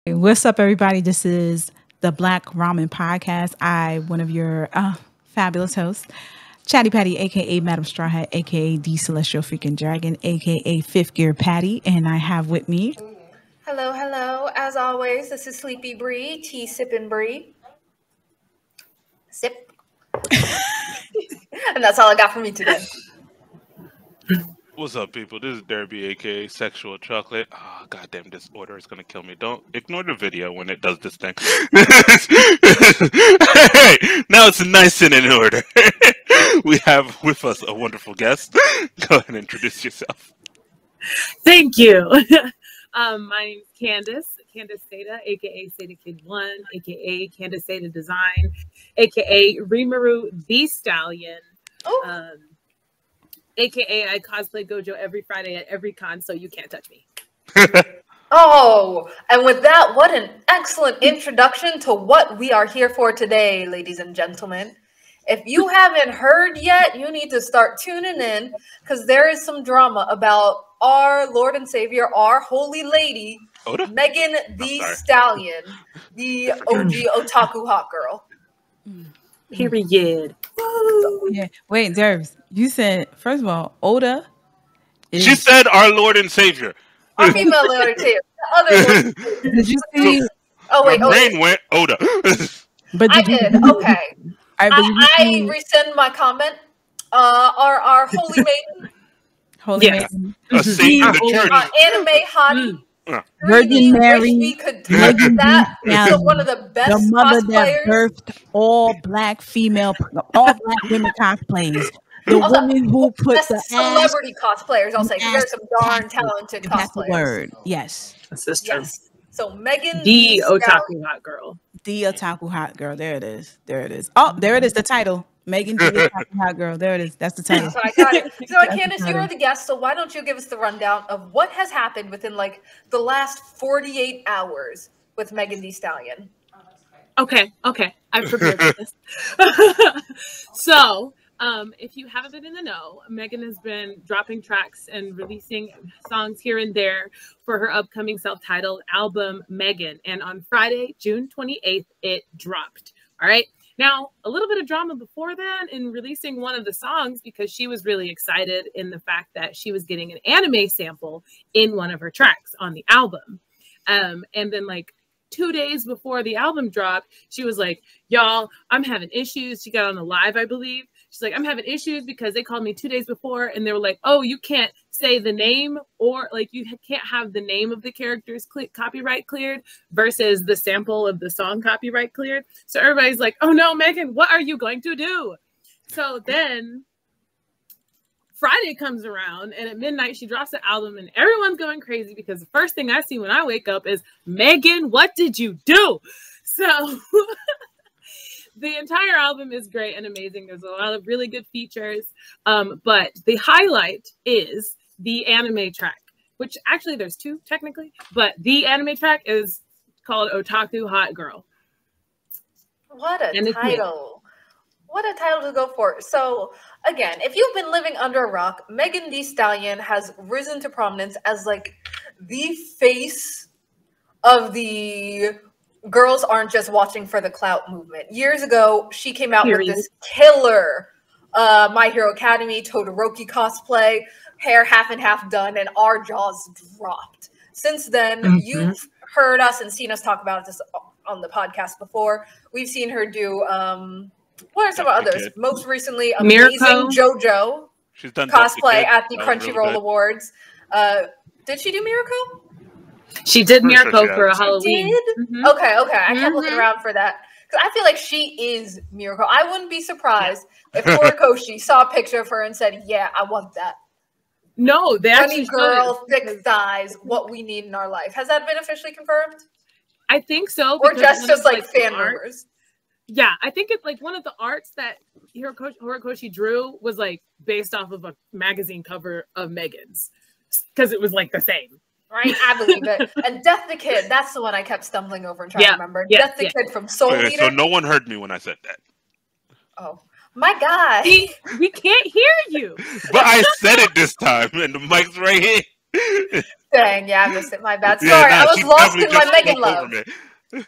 What's up, everybody? This is the Black Ramen Podcast. One of your fabulous hosts, Chatty Patty, aka Madam Straw Hat, aka the Celestial Freaking Dragon, aka Fifth Gear Patty, and I have with me. Hello, hello. As always, this is Sleepy Bree, tea sipping Bree. Sip. And that's all I got from me today. What's up, people? This is Derby, aka Sexual Chocolate. Oh, goddamn, this order is gonna kill me. Don't ignore the video when it does this thing. Hey, now it's nice and in order. We have with us a wonderful guest. Go ahead and introduce yourself. Thank you. My name's Candace Seda, aka Seda Kid 1, aka Candace Seda Design, aka Rimuru the Stallion. Oh. AKA I cosplay Gojo every Friday at every con, so you can't touch me. Oh, and with that, what an excellent introduction to what we are here for today, ladies and gentlemen. If you haven't heard yet, you need to start tuning in, because there is some drama about our Lord and Savior, our holy lady, Oda? Megan the Stallion, the OG Otaku Hot Girl. Period. Yeah. Wait, Derbs, you said, first of all, Oda is... She said our Lord and Savior. Our female Lord and Savior. The other Lord and Savior. Did you see... Oh, wait. My brain went Oda. But I did. Okay. I rescind my comment. Our holy maiden. Holy Yes. Maiden. A saint in the church. Anime hottie. Virgin Mary, We could touch that. So one of the best the mother that cosplayers. birthed all black women cosplays. The Also, woman who put Best the ass. celebrity cosplayers, I'll say, because there's some darn talented That's the cosplayers. word. Yes. That's true. Yes. So Megan The Stallion. Otaku Hot Girl. The Otaku Hot Girl. There it is. There it is. Oh, there it is. The title. Megan the Otaku Hot Girl. There it is. That's the title. So I got it. So That's Candace, the you title. are the guest, so why don't you give us the rundown of what has happened within like the last 48 hours with Megan Thee Stallion? Okay. I've prepared for this. So, if you haven't been in the know, Megan has been dropping tracks and releasing songs here and there for her upcoming self-titled album, Megan. And on Friday, June 28th, it dropped. All right. Now, a little bit of drama before that in releasing one of the songs, because she was really excited in the fact that she was getting an anime sample in one of her tracks on the album. And then like 2 days before the album dropped, she was like, y'all, I'm having issues. She got on a live, I believe. She's like, I'm having issues because they called me 2 days before and they were like, oh, you can't say the name, or like you can't have the name of the characters copyright cleared versus the sample of the song copyright cleared. So everybody's like, oh no, Megan, what are you going to do? So then Friday comes around and at midnight she drops the album and everyone's going crazy because the first thing I see when I wake up is, Megan, what did you do? So the entire album is great and amazing. There's a lot of really good features. But the highlight is the anime track, which actually there's two technically, but the anime track is called Otaku Hot Girl. What a title. What a title to go for. So again, if you've been living under a rock, Megan Thee Stallion has risen to prominence as like the face of the girls aren't just watching for the clout movement. Years ago, she came out with this killer My Hero Academy Todoroki cosplay, hair half and half done, and our jaws dropped. Since then, you've heard us and seen us talk about this on the podcast before. We've seen her do, what are some others? Most recently, Amazing JoJo She's done cosplay at the Crunchyroll Awards. Did she do Miracle? She did Miracle for a Halloween. Did? Okay. I kept looking around for that. Because I feel like she is Miracle. I wouldn't be surprised if Horikoshi saw a picture of her and said, yeah, I want that. No, they actually girl, thick thighs, what we need in our life. Has that been officially confirmed? I think so. Or just like fan rumors? Yeah, I think it's like one of the arts that Horikoshi drew was like based off of a magazine cover of Megan's. Because it was like the same. Right? I believe it. And Death the Kid, that's the one I kept stumbling over and trying to remember. Death the Kid from Soul Eater. So no one heard me when I said that. Oh. My God. We can't hear you. But I said it this time, and the mic's right here. Dang, yeah, I missed it. My bad. Sorry, Yeah, I was she lost in definitely my just Megan spoke over love. me.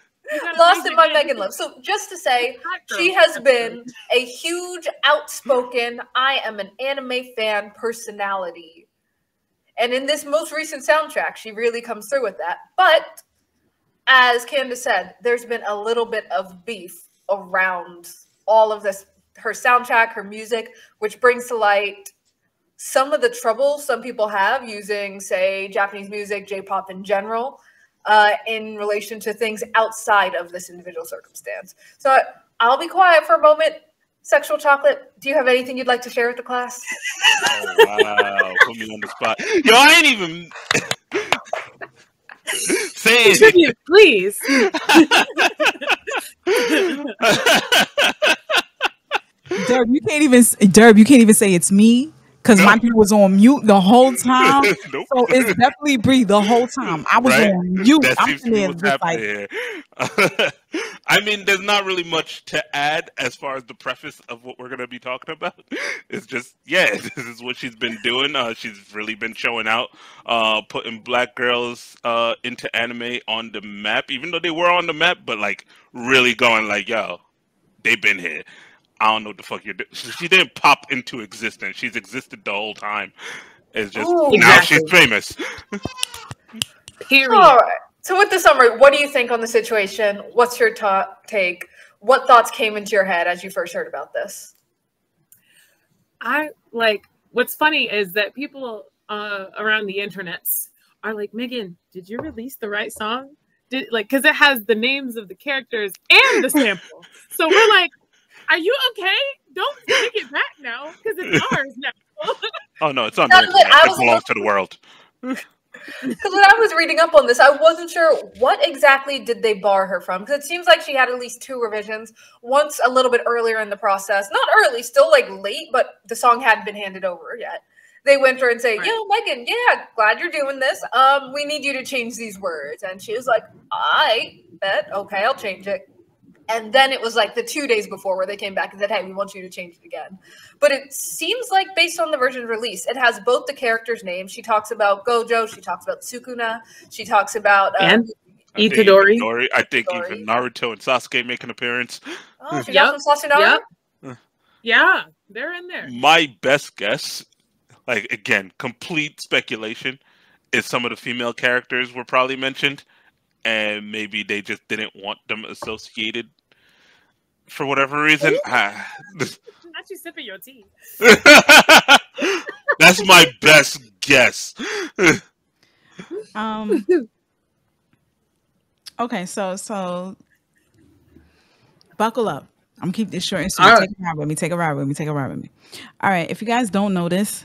Lost in my Megan love. So just to say, Hot girl she has episode. been a huge, outspoken, I am an anime fan personality. And in this most recent soundtrack, she really comes through with that. But as Candace said, there's been a little bit of beef around all of this, her soundtrack, her music, which brings to light some of the trouble some people have using, say, Japanese music, J-pop in general, in relation to things outside of this individual circumstance. So I'll be quiet for a moment. Sexual Chocolate, do you have anything you'd like to share with the class? Oh, wow. Put me on the spot. Yo, I ain't even... Say it. Contribute, please. Derb, you can't even say it's me because my people was on mute the whole time. Nope. So it's definitely Bree the whole time. I was Right? on mute. That I'm seems to in be there what's just happening like, here. I mean, there's not really much to add as far as the preface of what we're going to be talking about. It's just, yeah, this is what she's been doing. She's really been showing out, putting black girls into anime on the map, even though they were on the map, but like really going like, yo, they've been here. I don't know what the fuck you're doing. She didn't pop into existence. She's existed the whole time. It's just now she's famous. Period. All right. So with the summary, what do you think on the situation? What's your take? What thoughts came into your head as you first heard about this? What's funny is that people around the internets are like, Megan, did you release the right song? Because it has the names of the characters and the sample. So we're like, are you okay? Don't take it back now because it's ours now. Oh no, it's on record. It belongs to the world. Because when I was reading up on this, I wasn't sure what exactly did they bar her from. Because it seems like she had at least 2 revisions. Once a little bit earlier in the process. Not early, still like late, but the song hadn't been handed over yet. They went to her and say, yo, Megan, yeah, glad you're doing this. We need you to change these words. And she was like, I bet. Okay, I'll change it. And then it was like the 2 days before where they came back and said, hey, we want you to change it again. But it seems like based on the version released, it has both the characters' names. She talks about Gojo. She talks about Sukuna. She talks about... and Itadori. I think even Naruto and Sasuke make an appearance. Oh, she got some Sasuke? Yep. Yeah, they're in there. My best guess, like, again, complete speculation, is some of the female characters were probably mentioned. And maybe they just didn't want them associated for whatever reason. Not you sipping your tea. That's my best guess. Okay, so buckle up. I'm gonna keep this short and sweet. Take a ride with me. All right, if you guys don't know this,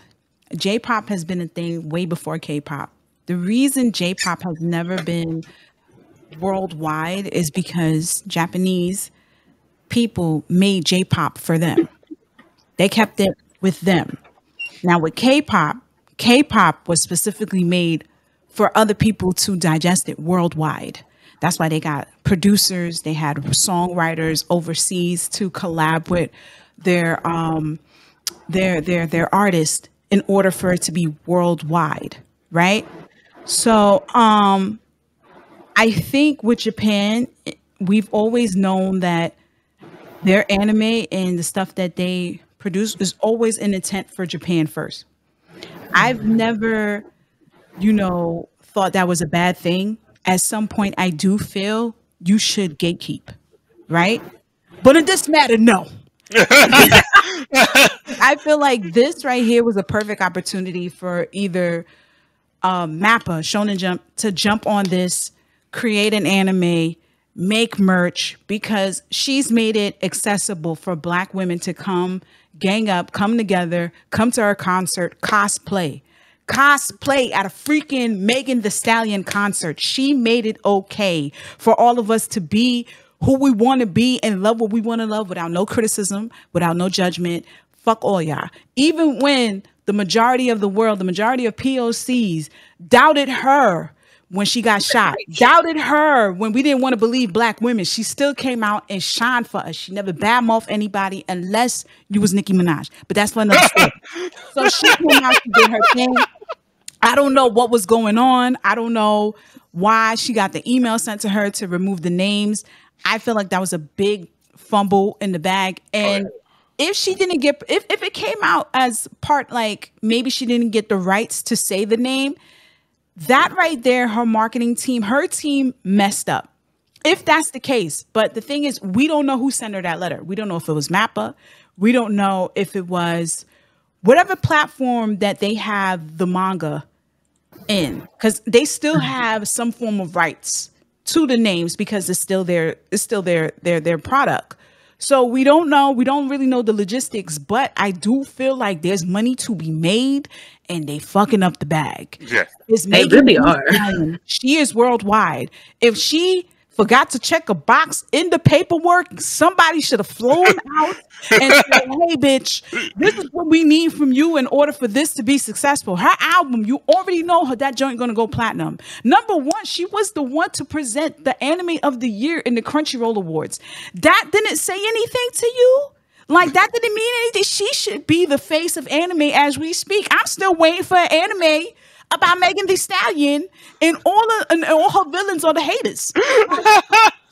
J-pop has been a thing way before K-pop. The reason J-pop has never been worldwide is because Japanese people made J-pop for them. They kept it with them. Now with K-pop was specifically made for other people to digest it worldwide. That's why they got producers, they had songwriters overseas to collab with their artists in order for it to be worldwide, right? So I think with Japan, we've always known that their anime and the stuff that they produce is always an intent for Japan first. I've never, thought that was a bad thing. At some point, I do feel you should gatekeep, right? But in this matter, no. I feel like this right here was a perfect opportunity for either MAPPA, Shonen Jump, to jump on this, create an anime, make merch, because she's made it accessible for Black women to come, gang up, come together, come to her concert, cosplay at a freaking Megan Thee Stallion concert. She made it okay for all of us to be who we want to be and love what we want to love without no criticism, without no judgment. Fuck all y'all. Even when the majority of the world, the majority of POCs doubted her when she got shot, doubted her when we didn't want to believe Black women, she still came out and shined for us. She never badmouthed anybody unless you was Nicki Minaj. But that's for another story. So she came out, she did her thing. I don't know what was going on. I don't know why she got the email sent to her to remove the names. I feel like that was a big fumble in the bag. And if she didn't get, if it came out as part, like maybe she didn't get the rights to say the name, that right there, her marketing team, her team messed up. If that's the case. But the thing is, we don't know who sent her that letter. We don't know if it was Mappa. We don't know if it was whatever platform that they have the manga in, because they still have some form of rights to the names because it's still their product. So we don't know. We don't really know the logistics, but I do feel like there's money to be made, and they fucking up the bag. Yeah, they really are. She is worldwide. If she forgot to check a box in the paperwork, somebody should have flown out and said, hey, bitch, this is what we need from you in order for this to be successful. Her album, you already know her, that joint gonna go platinum. Number one, she was the one to present the Anime of the Year in the Crunchyroll Awards. That didn't say anything to you? Like, that didn't mean anything. She should be the face of anime as we speak. I'm still waiting for an anime about Megan Thee Stallion and all her villains are the haters.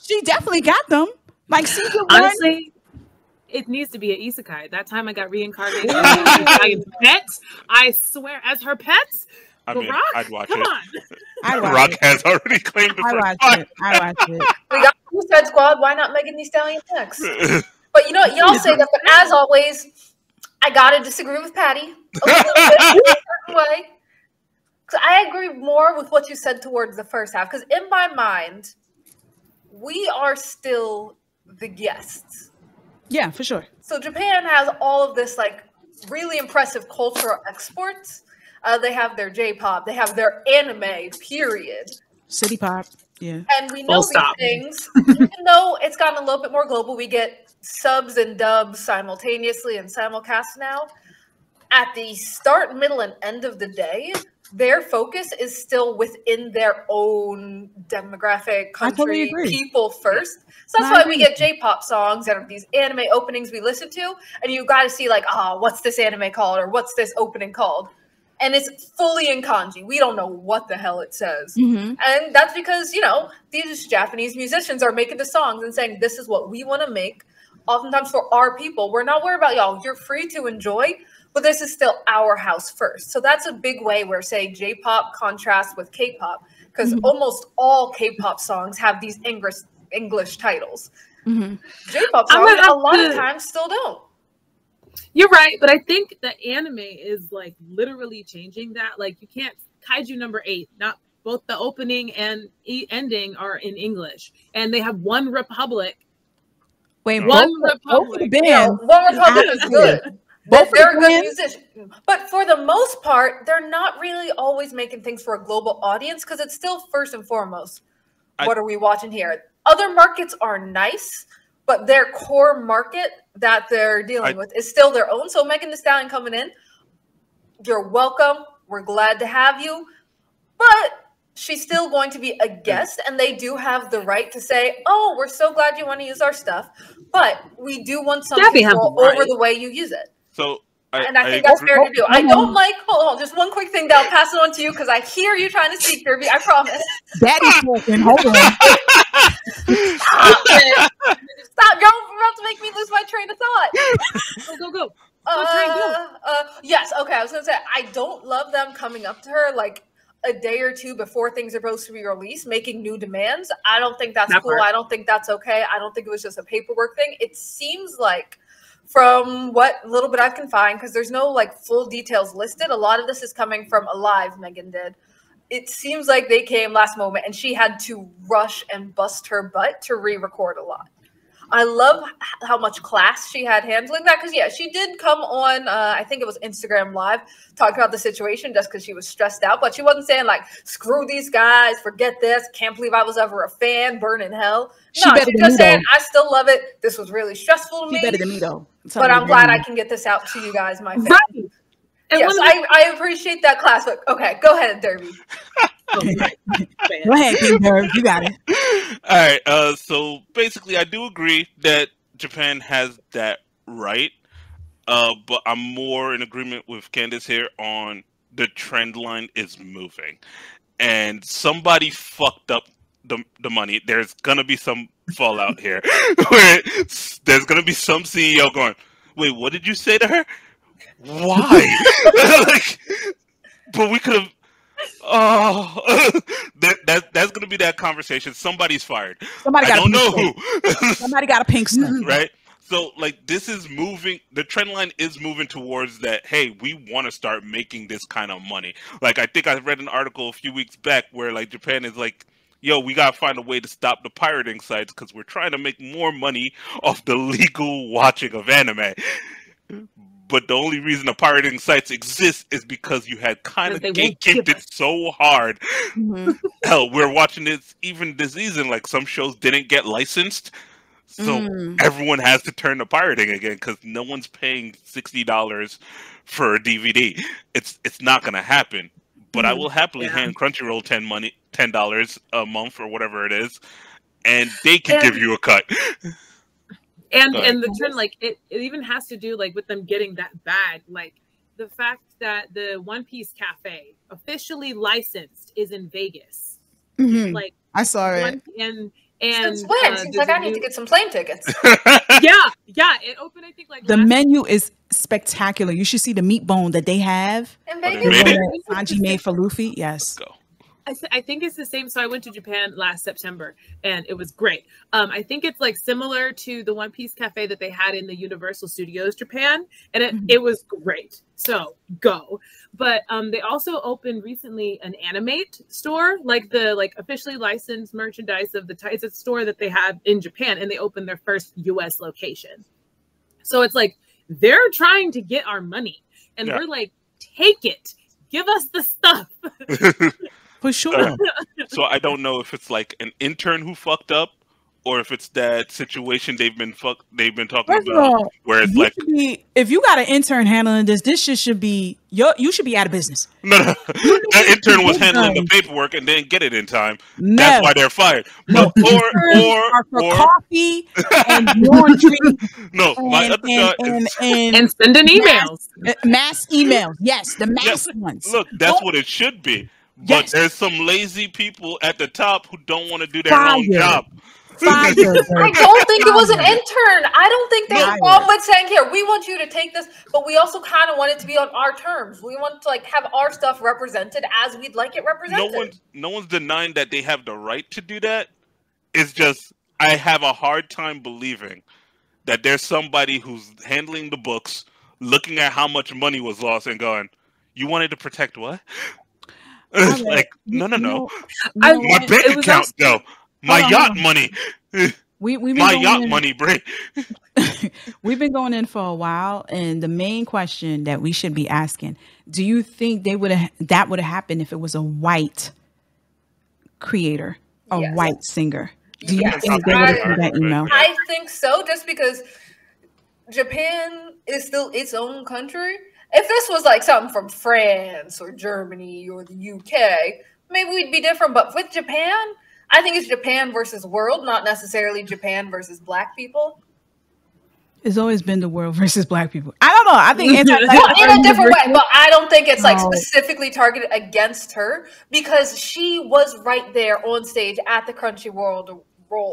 She definitely got them. Like, season one. Honestly, it needs to be an isekai. That time I got reincarnated as Italian's pet. I swear, as her pets. I mean, Rock? I'd watch Come it. on. Rock has already claimed the I watch it. We got Suicide Squad. Why not Megan Thee Stallion next? But you know what? Y'all say that, but as always, I gotta disagree with Patty a little bit in a certain way. Because I agree more with what you said towards the first half. Because in my mind, we are still the guests. Yeah, for sure. So Japan has all of this like really impressive cultural exports. They have their J-pop. They have their anime, period. City pop. Yeah. And we know these things. Even though it's gotten a little bit more global, we get subs and dubs simultaneously and simulcast now. At the start, middle, and end of the day, their focus is still within their own demographic, country, people first. So that's why we get J-pop songs that are these anime openings we listen to, and you got to see like, what's this anime called, or what's this opening called? And it's fully in kanji. We don't know what the hell it says. Mm-hmm. And that's because, you know, these Japanese musicians are making the songs and saying, this is what we want to make. Oftentimes for our people, we're not worried about y'all. You're free to enjoy, but this is still our house first. So that's a big way where, say, J-pop contrasts with K-pop, because almost all K-pop songs have these English titles. Mm-hmm. J-pop songs a lot of times still don't. You're right, but I think the anime is like literally changing that. Like, you can't Kaiju number 8, not both the opening and ending are in English, and they have One Republic. Wait, One Republic. One Republic is good. They're a good musician, but for the most part, they're not really always making things for a global audience because it's still first and foremost, what are we watching here? Other markets are nice, but their core market that they're dealing with is still their own. So Megan Thee Stallion coming in, you're welcome. We're glad to have you. But she's still going to be a guest, and they do have the right to say, oh, we're so glad you want to use our stuff, but we do want some control over the way you use it. So I think that's fair to do. I don't like, hold on, just one quick thing that I'll pass it on to you because I hear you trying to speak, Kirby. I promise. Daddy's talking. Hold on. Stop. You're about to make me lose my train of thought. Go. Yes. Okay. I was going to say, I don't love them coming up to her like a day or two before things are supposed to be released, making new demands. I don't think that's cool. I don't think that's okay. I don't think it was just a paperwork thing. It seems like, from what little bit I can find, because there's no like full details listed, a lot of this is coming from a live Megan did. It seems like they came last moment and she had to rush and bust her butt to re-record a lot. I love how much class she had handling that, because yeah, she did come on, I think it was Instagram Live, talking about the situation just because she was stressed out, but she wasn't saying like, screw these guys, forget this, can't believe I was ever a fan, burn in hell. She's just saying, I still love it. This was really stressful to me. Better than me though. But I'm glad I can get this out to you guys, my fans. Right. Yes, I appreciate that class, but okay, go ahead, Derby. Go ahead, King Derby. You got it. All right. So basically, I do agree that Japan has that right, but I'm more in agreement with Candace here on the trend line is moving, and somebody fucked up the money. There's gonna be some fallout here, where there's gonna be some CEO going, "Wait, what did you say to her? Why?" Like, but we could have. Oh, that's gonna be that conversation. Somebody's fired. Somebody I got don't know who. Somebody got a pink slip, right? So, like, this is moving. The trend line is moving towards that. Hey, we want to start making this kind of money. Like, I think I read an article a few weeks back where, like, Japan is like, yo, we gotta find a way to stop the pirating sites because we're trying to make more money off the legal watching of anime. But the only reason the pirating sites exist is because you had kind of gatekept it so hard. Mm-hmm. Hell, we're watching this even this season. Like, some shows didn't get licensed, so everyone has to turn to pirating again because no one's paying $60 for a DVD. It's not gonna happen. But I will happily hand Crunchyroll $10 a month or whatever it is, and they can give you a cut. And the trend, like, it even has to do, like, with them getting that bag. Like, the fact that the One Piece Cafe officially licensed is in Vegas. Mm-hmm. Like, I saw it. And since when? Seems like I need to get some plane tickets. yeah. It opened, I think, like, the menu is spectacular. You should see the meat bone that they have. In Vegas? Sanji made for Luffy. Yes. Go. I think it's the same. So I went to Japan last September and it was great. I think it's like similar to the One Piece Cafe that they had in the Universal Studios Japan, and it was great. So go. But they also opened recently an Animate store, like the officially licensed merchandise of the it's a store that they have in Japan, and they opened their first US location. So it's like they're trying to get our money, and we're like, take it, give us the stuff. For sure. So I don't know if it's like an intern who fucked up, or if it's that situation they've been talking about, where it's like, if you got an intern handling this shit should be you should be out of business. No, that intern was handling the paperwork and didn't get it in time. No. That's why they're fired. No, or coffee and laundry. No, my other thought is and sending emails, mass emails. Yes, the mass ones. Look, that's what it should be. But there's some lazy people at the top who don't want to do their own job. I don't think it was an intern. I don't think there's a problem with saying, here, we want you to take this, but we also kind of want it to be on our terms. We want to, like, have our stuff represented as we'd like it represented. No one's denying that they have the right to do that. It's just, I have a hard time believing that there's somebody who's handling the books, looking at how much money was lost and going, you wanted to protect what? Like, no. My bank account, though. My yacht money. My yacht money, break. We've been going in for a while, and the main question that we should be asking: do you think that would have happened if it was a white creator, a white singer? Do you think they would have sent that email? I think so, just because Japan is still its own country. If this was like something from France or Germany or the UK, maybe we'd be different. But with Japan, I think it's Japan versus world, not necessarily Japan versus Black people. It's always been the world versus Black people. I don't know. I think in a different way, but I don't think it's like specifically targeted against her, because she was right there on stage at the Crunchyroll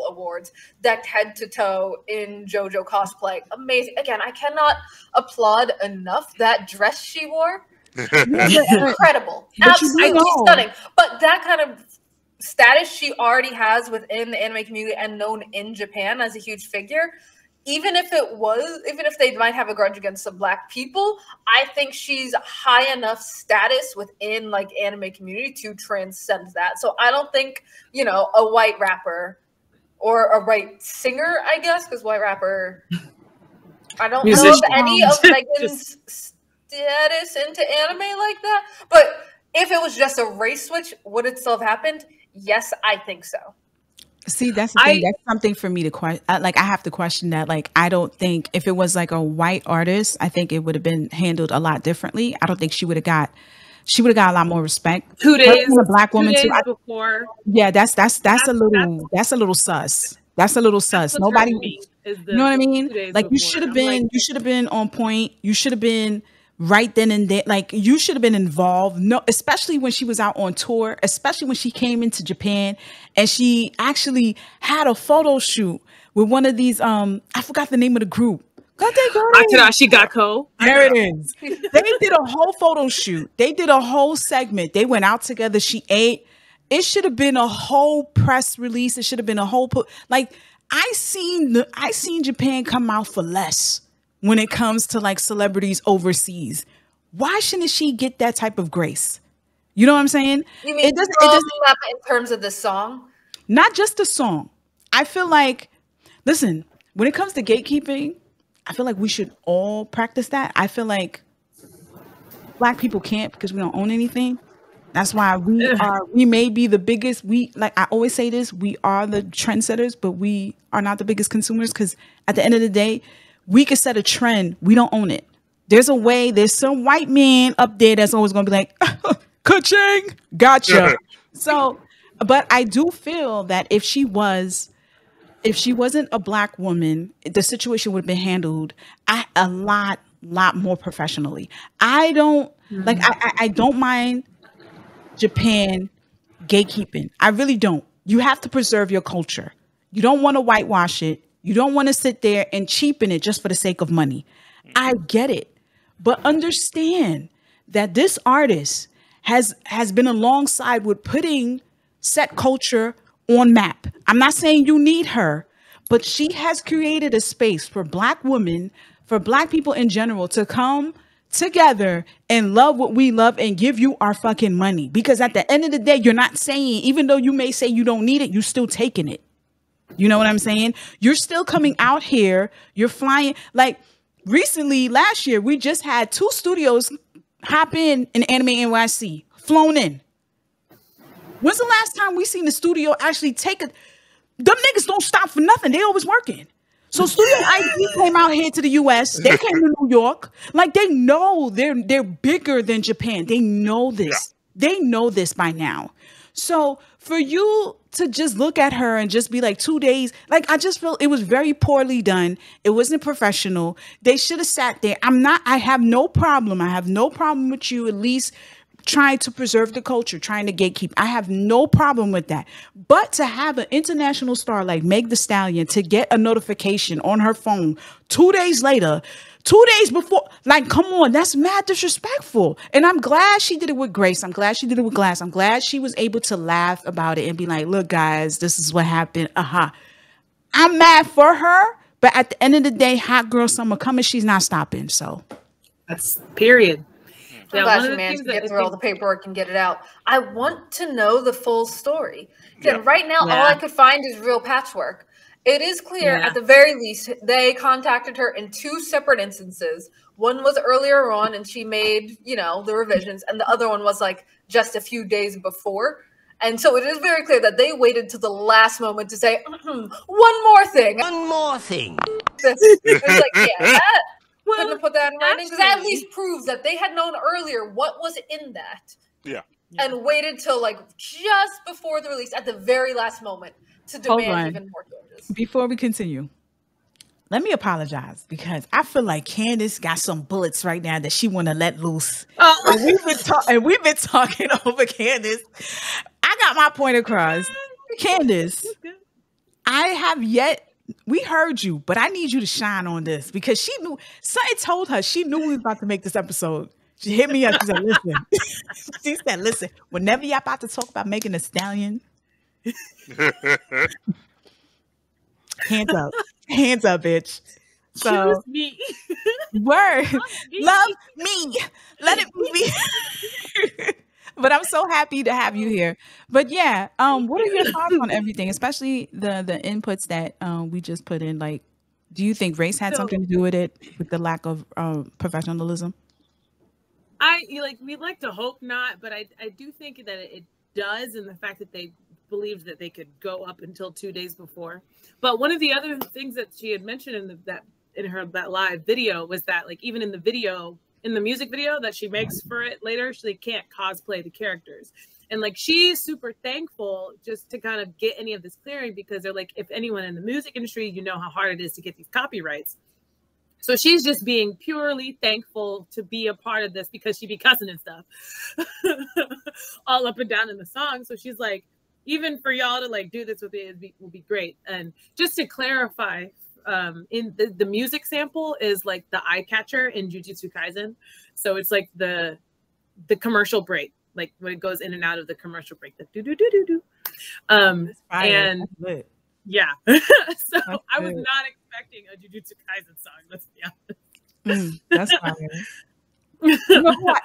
Awards, decked head to toe in JoJo cosplay. Amazing. Again, I cannot applaud enough that dress she wore. Incredible. Absolutely stunning. But that kind of status she already has within the anime community and known in Japan as a huge figure, even if they might have a grudge against some Black people, I think she's high enough status within like anime community to transcend that. So I don't think, a white rapper or a white singer, I guess, because white rapper, I don't know if any of Megan's status into anime like that. But if it was just a race switch, would it still have happened? Yes, I think so. See, that's the thing. That's something for me to question. I have to question that. Like, I don't think if it was like a white artist, I think it would have been handled a lot differently. I don't think she would have got a lot more respect. 2 days, a Black woman 2 days before. Yeah, that's a little sus. That's a little sus. Nobody, you know what I mean? Like, you should have been on point. You should have been right then and there. Like, you should have been involved. No, especially when she was out on tour, especially when she came into Japan and she actually had a photo shoot with one of these, I forgot the name of the group. Atarashi Gakko. There it is. They did a whole photo shoot. They did a whole segment. They went out together. She ate. It should have been a whole press release. It should have been a whole I seen Japan come out for less when it comes to like celebrities overseas. Why shouldn't she get that type of grace? You know what I'm saying? You mean it doesn't happen in terms of the song? Not just the song. I feel like, listen, when it comes to gatekeeping, I feel like we should all practice that. I feel like Black people can't because we don't own anything. That's why we may be the biggest. I always say this, we are the trendsetters, but we are not the biggest consumers, because at the end of the day, we could set a trend. We don't own it. There's some white man up there that's always going to be like, ka-ching, gotcha. So, but I do feel that if she wasn't a Black woman, the situation would have been handled a lot more professionally. I don't I don't mind Japan gatekeeping. I really don't. You have to preserve your culture. You don't want to whitewash it. You don't want to sit there and cheapen it just for the sake of money. I get it. But understand that this artist has been alongside with putting set culture on map. I'm not saying you need her, but she has created a space for Black women, for Black people in general, to come together and love what we love and give you our fucking money. Because at the end of the day, you're not saying, even though you may say you don't need it, you're still taking it. You know what I'm saying? You're still coming out here. You're flying. Like recently, last year, we just had 2 studios hop in Anime NYC, flown in. When's the last time we seen the studio actually take a... Them niggas don't stop for nothing. They always working. So Studio ID came out here to the US. They came to New York. Like, they know they're bigger than Japan. They know this. Yeah. They know this by now. So for you to just look at her and just be like 2 days, like, I just feel it was very poorly done. It wasn't professional. They should have sat there. I have no problem. I have no problem with you at least trying to preserve the culture, trying to gatekeep. I have no problem with that. But to have an international star like Meg Thee Stallion to get a notification on her phone 2 days later, 2 days before, like, come on, that's mad disrespectful. And I'm glad she did it with grace. I'm glad she did it with class. I'm glad she was able to laugh about it and be like, look, guys, this is what happened. I'm mad for her, but at the end of the day, hot girl summer coming, she's not stopping. So that's period. I'm glad you managed to get through all the paperwork and get it out. I want to know the full story. Again, right now, all I could find is real patchwork. It is clear, at the very least, they contacted her in 2 separate instances. One was earlier on, and she made, the revisions, and the other one was like just a few days before. And so it is very clear that they waited to the last moment to say, one more thing. One more thing. It's like, that. Couldn't have put that in writing, because that at least proves that they had known earlier what was in that. Yeah. And waited till like just before the release, at the very last moment, to demand even more changes. Before we continue, let me apologize, because I feel like Candace got some bullets right now that she want to let loose. And we've been talking over Candace. I got my point across. Candace, we heard you, but I need you to shine on this, because she knew, something told her she knew we was about to make this episode. She hit me up. She said, listen. She said, listen, whenever y'all about to talk about making a stallion, hands up, bitch. So, choose me. Word, love me, let it be. But I'm so happy to have you here. But yeah, what are your thoughts on everything, especially the inputs that we just put in? Like, do you think race had something to do with it, with the lack of professionalism? We'd like to hope not, but I do think that it does, and the fact that they believed that they could go up until 2 days before. But one of the other things that she had mentioned in that live video was that, like, even in the music video that she makes for it later, she can't cosplay the characters. And like, she's super thankful just to kind of get any of this clearing, because they're like, if anyone in the music industry, you know how hard it is to get these copyrights. So she's just being purely thankful to be a part of this because she be cussing and stuff all up and down in the song. So she's like, even for y'all to like do this with it will be great. And just to clarify, in the music sample is like the eye catcher in Jujutsu Kaisen. So it's like the commercial break, like when it goes in and out of the commercial break, the do do do do do. And yeah, so I was not expecting a Jujutsu Kaisen song. Let's be honest. That's fire.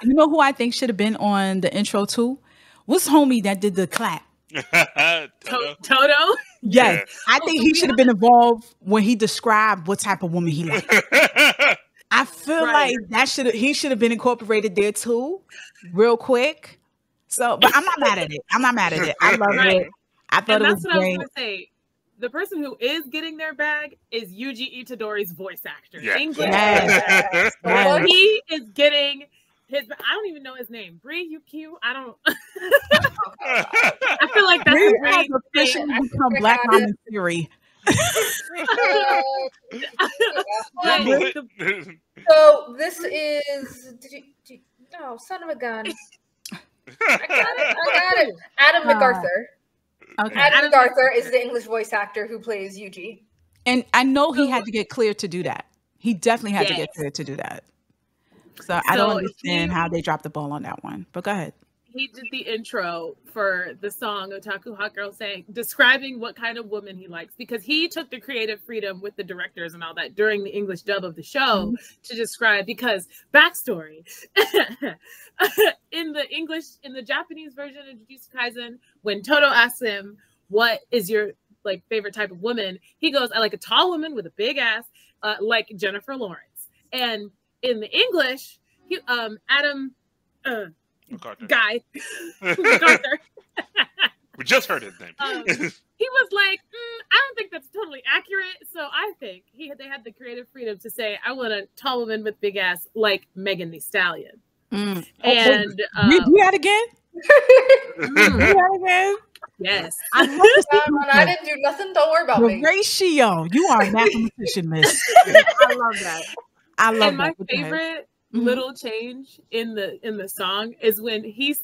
You know who I think should have been on the intro too? What's homie that did the clap? Toto? Yes. Yeah. I think he should have been involved when he described what type of woman he liked. I feel like he should have been incorporated there too, real quick. So, but I'm not mad at it. I love it. I thought it was great. That's what I was gonna say. The person who is getting their bag is Yuji Itadori's voice actor. Yeah. English. Yes. Yes. He is getting his. I don't even know his name. Bree UQ. I don't. I feel like that's Bree has officially become Black Ramen Fury. So this is. No, son of a gun. I got it. Adam MacArthur. Okay. Adam MacArthur is the English voice actor who plays Yuji. And I know he had to get cleared to do that. He definitely had to get cleared to do that. So I don't understand how they dropped the ball on that one. But go ahead. He did the intro for the song Otaku Hot Girl describing what kind of woman he likes, because he took the creative freedom with the directors and all that during the English dub of the show to describe, because backstory in the Japanese version of Jujutsu Kaisen, when Toto asks him, what is your like favorite type of woman? He goes, I like a tall woman with a big ass, like Jennifer Lawrence. And in the English, Adam MacArthur. Guy MacArthur. We just heard his name. He was like, I don't think that's totally accurate. So I think they had the creative freedom to say, I want a tall woman with big ass like Megan Thee Stallion. And do that again. Yes. I didn't do nothing. Don't worry about me. Ratio. You are a mathematician, miss. I love that. I love and my favorite little change in the song is when Yuji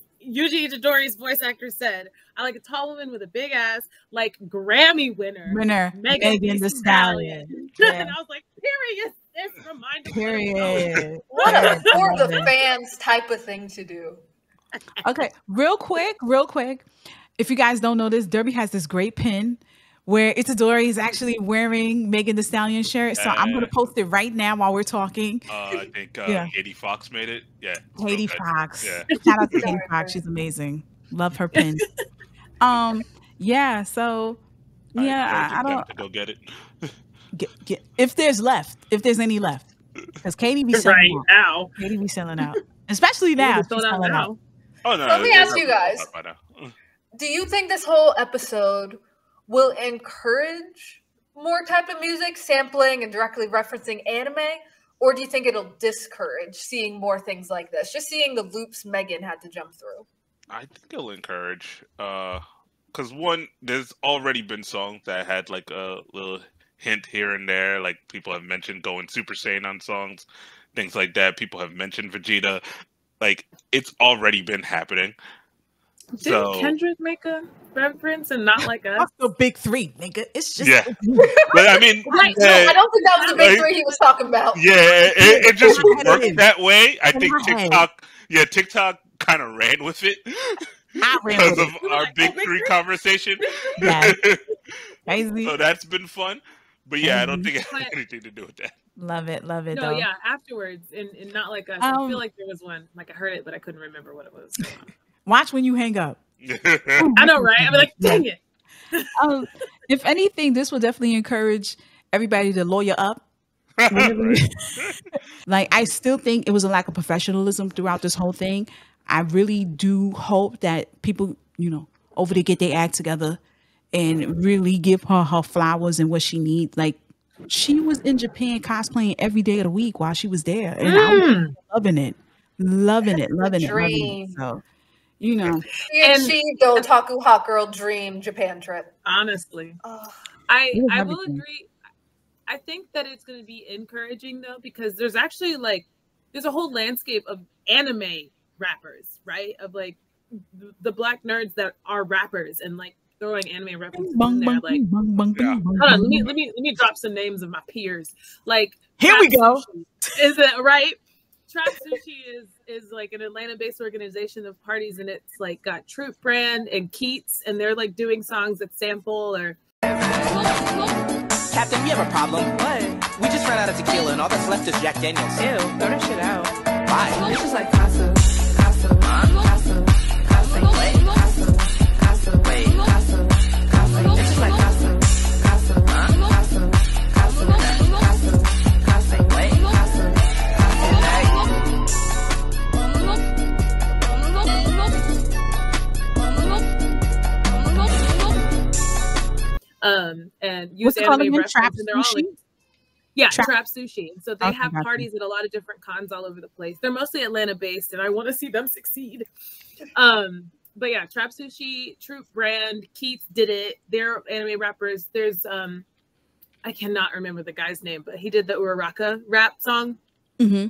Itadori's voice actor said, I like a tall woman with a big ass, like Grammy winner Megan Thee Stallion. Yeah. And I was like, period. This reminded period. What a for the fans type of thing to do. Okay, real quick. If you guys don't know this, Derby has this great pin where Itadori is actually wearing Megan Thee Stallion shirt. So I'm going to post it right now while we're talking. I think Katie Fox made it. Yeah. Katie Fox. Yeah. Shout out to Katie Fox. She's amazing. Love her pin. Yeah. So yeah, I don't. To go get it. Get if there's any left, because Katie be selling out. Katie be selling out, especially now. She's selling out. Oh no! Let me ask you guys: do you think this whole episode will encourage more type of music sampling and directly referencing anime, or do you think it'll discourage seeing more things like this? Just seeing the loops Megan had to jump through. I think it'll encourage, because one, there's already been songs that had like a little hint here and there, like people have mentioned going Super Saiyan on songs, things like that. People have mentioned Vegeta. Like, it's already been happening. Didn't Kendrick make a reference and not like us? That's the big three, nigga. It's just But I mean, I don't think that was the big three he was talking about. Yeah, it just worked that way. I think TikTok kind of ran with it because of our big three conversation. Yeah. Crazy. So that's been fun. But yeah, I don't think it had anything to do with that. Love it. No, though. Yeah, afterwards, and not like us. I feel like there was one, like I heard it, but I couldn't remember what it was. Watch when you hang up. I know, right? I'm like, dang it. If anything, this will definitely encourage everybody to lawyer up. Like, I still think it was a lack of professionalism throughout this whole thing. I really do hope that people, over to get their act together and really give her flowers and what she needs. Like, she was in Japan cosplaying every day of the week while she was there, and I was loving it. So, she achieved the Otaku Hot Girl dream Japan trip. Honestly, I will agree. I think that it's going to be encouraging though, because there's actually like, there's a whole landscape of anime rappers, right? Of like the black nerds that are rappers and like throwing anime references in there. Like, hold on, let me drop some names of my peers. Like, here we go. Is it right? Trap Sushi is like an Atlanta-based organization of parties, and it's like got Troop Brand and Keats, and they're like doing songs that sample or. Captain, we have a problem. What? We just ran out of tequila, and all that's left is Jack Daniels. Ew, throw that shit out. Why? This is like casa, casa, casa, casa, wait, casa, casa, wait, casa, casa. This is like casa, casa, casa, casa, casa, casa, wait, casa, and use anime references, and they're all like, Trap Sushi. So they have parties at a lot of different cons all over the place. They're mostly Atlanta based, and I want to see them succeed. But yeah, Trap Sushi, Troop Brand, Keats did it. They're anime rappers. There's I cannot remember the guy's name, but he did the Uraraka rap song. Mm-hmm.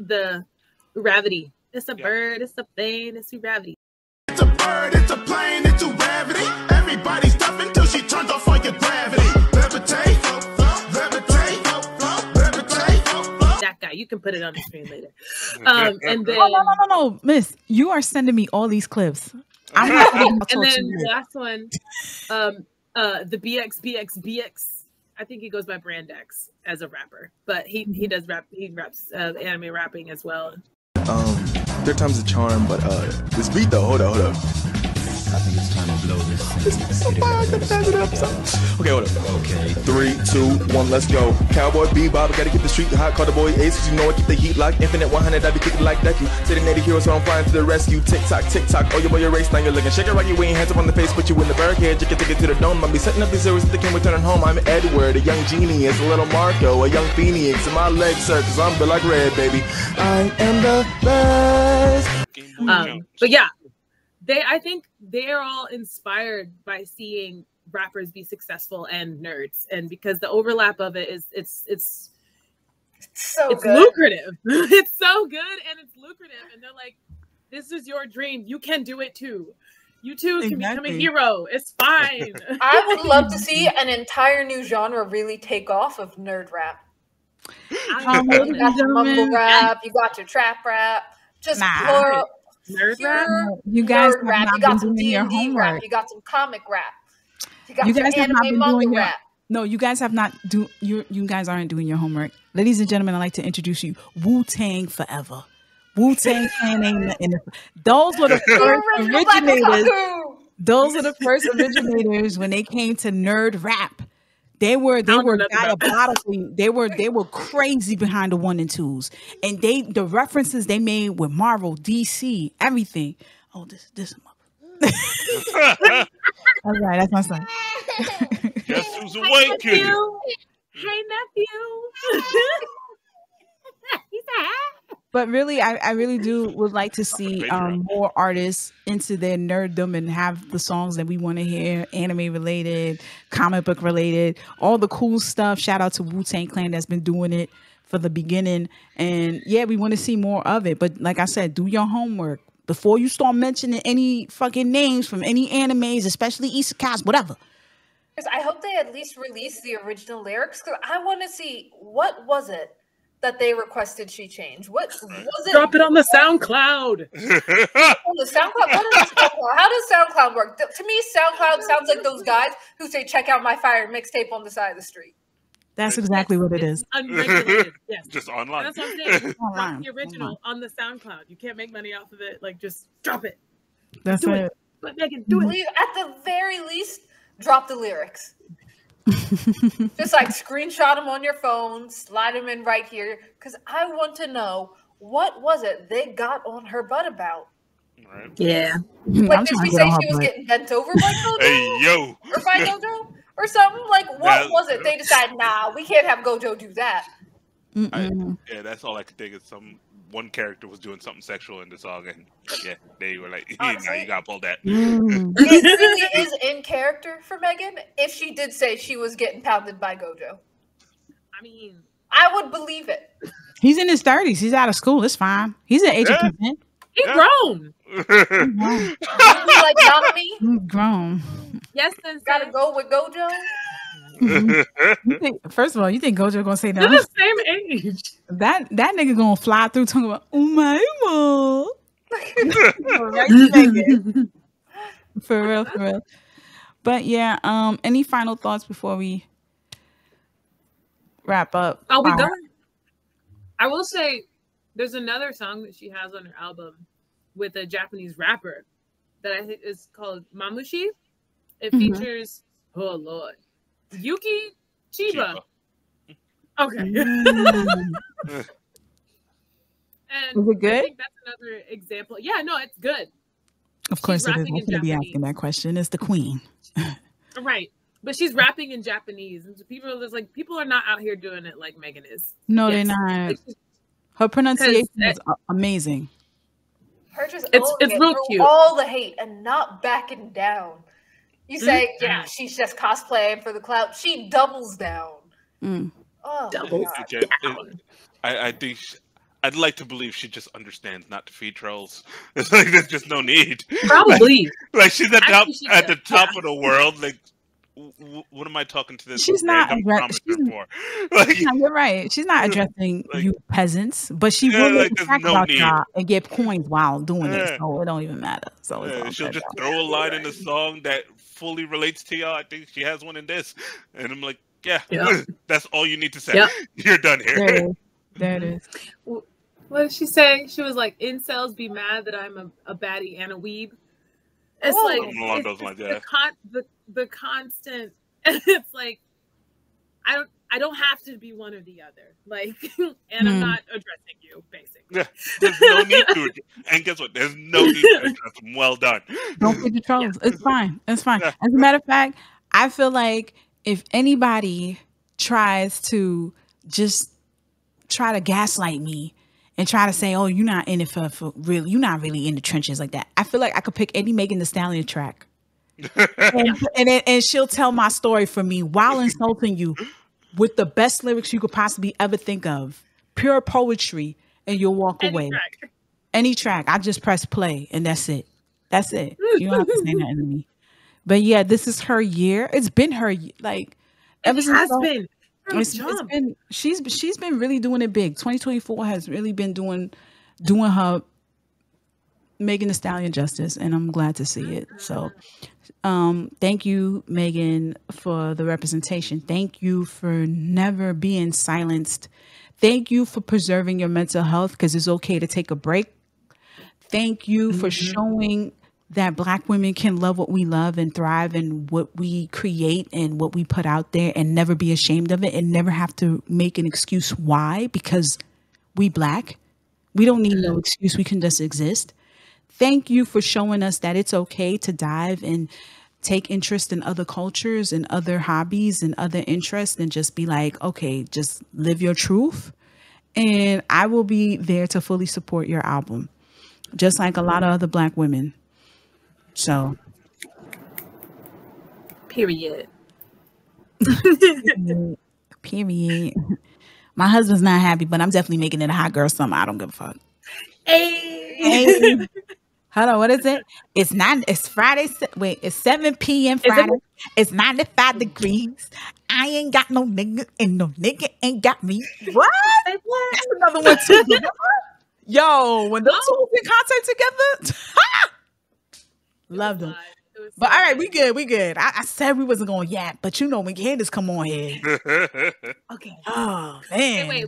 The Gravity. It's a bird, it's a plane, it's gravity. It's a bird, it's a plane, it's gravity. Everybody's tough until she turns off on your gravity. Levitate, levitate, levitate. That guy, you can put it on the screen later. And then no, Miss, you are sending me all these clips. I'm and then the last one, the BX. I think he goes by Brand X as a rapper, but he does rap. He raps anime rapping as well. Third time's a charm, but this beat though, hold up. I think it's time to blow this. Okay, hold up. Okay. 3, 2, 1, let's go. Cowboy Bebop, gotta get the street hot. Call the boy Ace, cause you know I keep the heat locked. Infinite 100, I be kicking like Deku. Sitting native hero, so I'm flying to the rescue. Tick tock, oh your boy, your race, now you're looking. Shake it right, you ain't hands up on the face, put you in the barricade. You can take it to the dome. I'll be setting up these zeros, thinking returning home. I'm Edward, a young genius, a little Marco, a young Phoenix, and my legs hurt, cause I'm built like red, baby. I am the best. But yeah. I think they're all inspired by seeing rappers be successful and nerds, and because the overlap of it is it's lucrative. It's so good and it's lucrative, and they're like, this is your dream, you can do it too. You too can become a hero. It's fine. I would love to see an entire new genre really take off of nerd rap. You got your mumble rap, you got your trap rap, just plural. Nerd rap? You guys have rap. not You got been some doing your D&D homework. rap. You got some comic rap. You got You some guys have not anime been manga doing your. rap. No, you guys have not you guys aren't doing your homework. Ladies and gentlemen, I'd like to introduce you Wu-Tang Forever. Wu-Tang Clan ain't nothing. Those were the first originators. Those are the first originators when they came to nerd rap. They were diabolically, they were crazy behind the 1 and 2s. And the references they made with Marvel, DC, everything. Oh, this is my all right, that's my son. Guess who's awake? Hey nephew. He's a But really, I really would like to see more artists into their nerddom and have the songs that we want to hear, anime related, comic book related, all the cool stuff. Shout out to Wu-Tang Clan that's been doing it for the beginning. And yeah, we want to see more of it. But like I said, do your homework before you start mentioning any fucking names from any animes, especially isekais, whatever. I hope they at least release the original lyrics, because I want to see what was it that they requested she change. What was it? Drop it on the SoundCloud. On the SoundCloud? What is SoundCloud? How does SoundCloud work? To me, SoundCloud sounds like those guys who say, check out my fire mixtape on the side of the street. That's exactly what it is. Unregulated. Yes. Just online. That's what I'm saying. Drop the original on the SoundCloud. You can't make money off of it. Like, just drop it. That's do it. But Megan, do it. At the very least, drop the lyrics. Just like screenshot them on your phone, slide them in right here, because I want to know what was it they got on her butt about. Right. Yeah. Like, did she say she was getting bent over by Gojo? Hey, yo. Or by Gojo? Or something? Like, what was it? They decided, nah, we can't have Gojo do that. Yeah, that's all I could think of. One character was doing something sexual in the song, and yeah, they were like, "Nah, you gotta pull that." It really is in character for Megan if she did say she was getting pounded by Gojo. I mean, I would believe it. He's in his 30s. He's out of school. It's fine. He's an age of Yeah. consent. he's grown. He's grown. You like Nominee? He's grown. Yes, sensei. Gotta go with Gojo. You think, first of all, you think Gojo gonna say They're no? the same age. That nigga gonna fly through talking about oh my mom. For real, for real. But yeah, any final thoughts before we wrap up? Oh, we done? I will say there's another song that she has on her album with a Japanese rapper that I think is called Mamushi. It features, oh Lord, Yuki Chiba. Okay. And And is it good? I think that's another example. Yeah, no, it's good. Of course She's it is. rapping I'm in gonna be Japanese. asking that question. It's the queen. Right. But she's rapping in Japanese. And people are just like, people are not out here doing it like Megan is. No, Yes. they're not. Like, Her pronunciation Because is amazing. Her just It's owning it real through cute. all the hate and not backing down. You say, Mm-hmm. yeah, she's just cosplaying for the clout. She doubles down. Mm. Oh, Doubles. God. I think I'd like to believe she just understands not to feed trolls. It's like there's just no need. Probably. Like she's at Actually, she at the does, top yeah. of the world. Like, what am I talking to this? She's not random aggra- commenter for? Like, Yeah, you're right. She's not addressing Like- you peasants, but she Yeah, will like, make there's talk no about need. y'all and get coins while doing it, Yeah. so it don't even matter. So it's all she'll good, just though. throw a line in the song that fully relates to y'all. I think she has one in this, and I'm like, yeah, Yep. that's all you need to say. Yep. You're done here. There it is. There it is. What did she say? She was like, incels be mad that I'm a baddie and a weeb. It's Oh. like Something along it's those lines, the yeah. the constant. It's like I don't have to be one or the other. Like, and I'm not addressing you, basically. Yeah, there's no need to. And guess what? There's no need to address them. Well done. Don't feed the trolls. It's fine. It's fine. Yeah. As a matter of fact, I feel like if anybody tries to just try to gaslight me and try to say, "Oh, you're not in it for real. You're not really in the trenches like that." I feel like I could pick any Megan Thee Stallion track, and she'll tell my story for me while insulting you with the best lyrics you could possibly ever think of, pure poetry, and you'll walk away. Track. Any track, I just press play, and that's it. That's it. You don't have to say nothing to me. But yeah, this is her year. It's been her like ever since Has been. From it's jump. been she's been really doing it big. 2024 has really been doing her Megan Thee Stallion justice, and I'm glad to see it. So thank you, Megan, for the representation. Thank you for never being silenced. Thank you for preserving your mental health, because it's okay to take a break. Thank you for showing that Black women can love what we love and thrive in what we create and what we put out there, and never be ashamed of it, and never have to make an excuse why, because we Black. We don't need no excuse. We can just exist. Thank you for showing us that it's okay to dive and take interest in other cultures and other hobbies and other interests, and just be like, okay, just live your truth. And I will be there to fully support your album, just like a lot of other Black women. So, Period. period. My husband's not happy, but I'm definitely making it a hot girl summer. I don't give a fuck. Hey. Hold on, what is it? It's Friday. Wait, it's 7 p.m. Friday. It's 95 degrees. I ain't got no nigga, and no nigga ain't got me. What? That's another one too. Yo, when those two was in concert together, loved them. But all right, we good. I said we wasn't going to yap, but you know when Candace come on here. Okay. Oh man. Wait.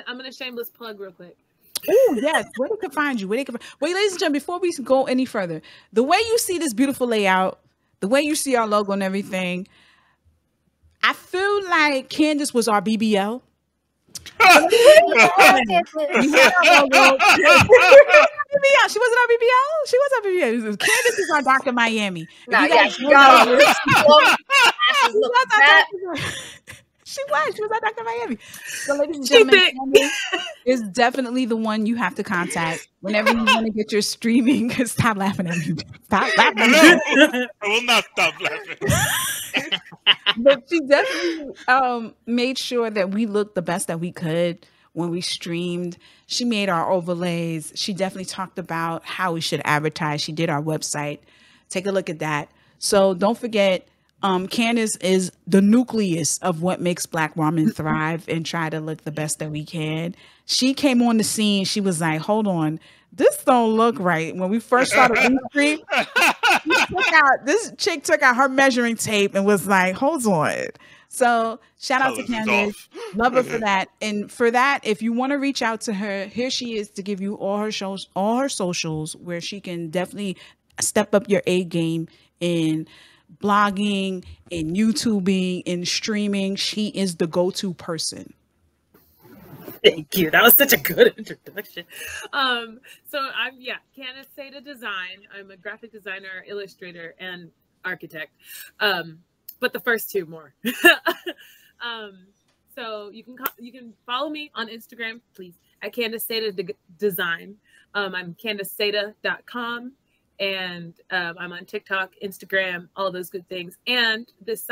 I'm gonna shameless plug real quick. Oh yes, where they can find you? Wait, ladies and gentlemen, before we go any further, the way you see this beautiful layout, the way you see our logo and everything, I feel like Candace was our BBL. We had our logo. BBL. She wasn't our BBL. She was our BBL. Candace is our Dr. Miami. If Nah, you yeah, guys she don't got know- asses look fat. She was our Dr. Miami. So, ladies and gentlemen, Candace is definitely the one you have to contact whenever you want to get your streaming. Stop laughing at me. Stop laughing at me. I will not stop laughing. But she definitely made sure that we looked the best that we could when we streamed. She made our overlays. She definitely talked about how we should advertise. She did our website. Take a look at that. So don't forget, Candace is the nucleus of what makes Black Ramen thrive and try to look the best that we can. She came on the scene. She was like, hold on, this don't look right. When we first started stream, this chick took out her measuring tape and was like, hold on. So shout out to Candace. Love her for that. And for that, if you want to reach out to her, here she is to give you all her shows, all her socials, where she can definitely step up your A game in blogging, in YouTubing, in streaming. She is the go-to person. Thank you. That was such a good introduction. So I'm Candace Seda Design. I'm a graphic designer, illustrator, and architect. But the first two more. So you can follow me on Instagram, please, at Candace Seda Design. I'm CandaceSeda.com, and I'm on TikTok, Instagram, all those good things. And this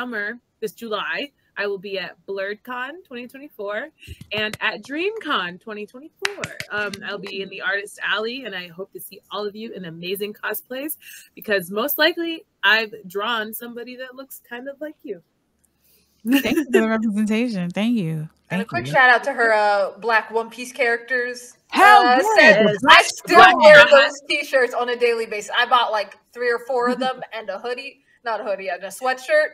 July, I will be at BlurredCon 2024 and at DreamCon 2024. I'll be in the Artist Alley, and I hope to see all of you in amazing cosplays, because most likely I've drawn somebody that looks kind of like you. Thank you for the representation. Thank you. And a quick shout out to her Black One Piece characters. Hell yes. I still wear those t-shirts on a daily basis. I bought like 3 or 4 of them and a hoodie. Not a hoodie, and a sweatshirt.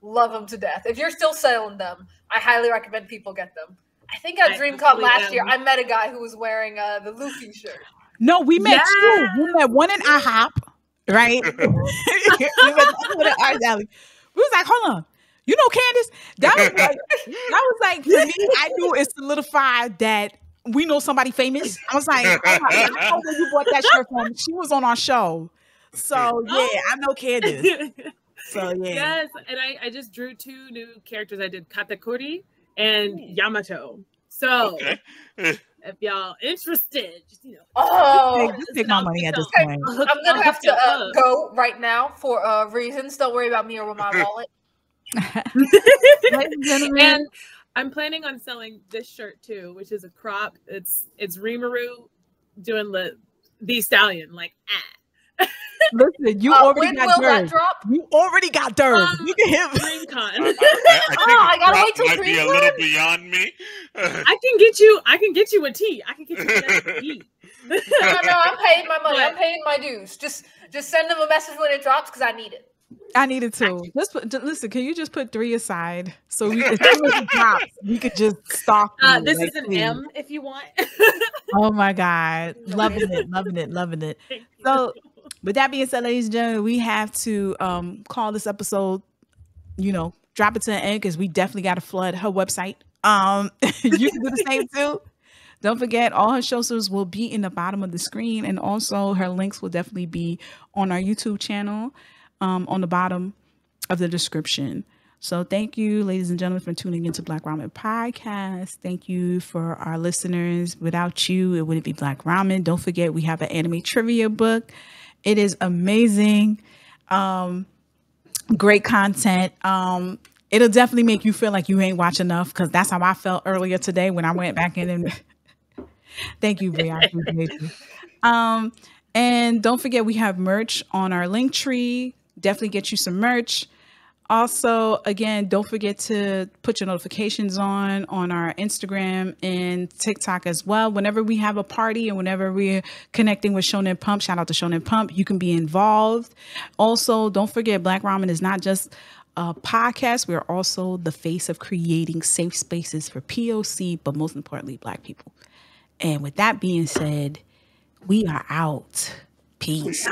Love them to death. If you're still selling them, I highly recommend people get them. I think at DreamCon last year, I met a guy who was wearing the Luffy shirt. No, we met two. We met one in IHOP, right? We met one in Art Alley. We was like, hold on. You know Candace? That was like for me, I knew it solidified that we know somebody famous. I was like, oh my, I know where you bought that shirt from. She was on our show. So yeah, I know Candace. So yeah. Yes, and I just drew 2 new characters. I did Katakuri and Yamato. So if y'all interested, just just take my money at this point. I'm gonna have to go right now for reasons. Don't worry about me or with my wallet. And I'm planning on selling this shirt too, which is a crop. It's Rimuru doing the Stallion, like Listen, you already got Derv. You already got Derv. You can hit DreamCon. I gotta wait till might be a little beyond me. I can get you a tea. I can get you a tea. No, I'm paying my money. I'm paying my dues. Just send them a message when it drops, because I need it. I need it too. Listen, can you just put 3 aside so we can, as soon as it drops, we could just stalk you, this is an M if you want. Oh my God. Loving it. So with that being said, ladies and gentlemen, we have to call this episode, drop it to an end, because we definitely got to flood her website. You can do the same too. Don't forget, all her socials will be in the bottom of the screen, and also her links will definitely be on our YouTube channel on the bottom of the description. So thank you, ladies and gentlemen, for tuning into Black Ramen Podcast. Thank you for our listeners. Without you, it wouldn't be Black Ramen. Don't forget, we have an anime trivia book. It is amazing. Great content. It'll definitely make you feel like you ain't watch enough, because that's how I felt earlier today when I went back in and thank you, Bri. I appreciate you. And don't forget, we have merch on our link tree. Definitely get you some merch. Also, again, don't forget to put your notifications on our Instagram and TikTok as well. Whenever we have a party and whenever we're connecting with Shonen Pump, shout out to Shonen Pump, you can be involved. Also, don't forget, Black Ramen is not just a podcast. We're also the face of creating safe spaces for POC, but most importantly, Black people. And with that being said, we are out. Peace.